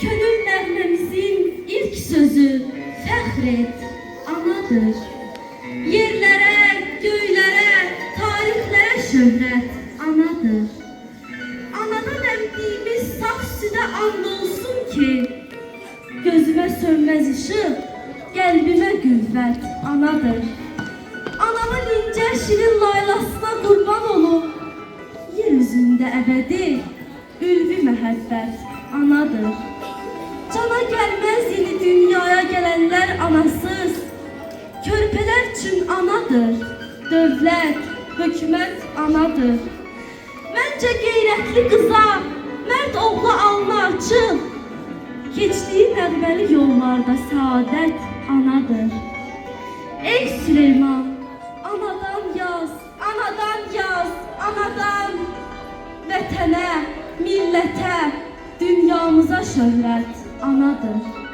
könül nəğməmizin ilk sözü fəxr et, anadır. Yerlərə, göylərə, tarixlərə şöhrət anadır. Anadan əmdiyimiz saf südə and olsun ki, gözümə sönməz işıq, qəlbimə qüvvət anadır. Anamın incə şirin laylasına qurban olub, yer üzündə əbədi, ülvi məhəbbət anadır. Cana gəlməz yeni dünyaya gələnlər anasız, körpələr üçün anadır. Dövlət, hökumət anadır. Məncə qeyrətli qıza, mərd oğla alnı açıq, keçdiyi nəğməli yollarda səadət anadır. Ey Süleyman, anadan yaz, anadan yaz, anadan vətənə, millətə, dünyamıza şöhrət anadır.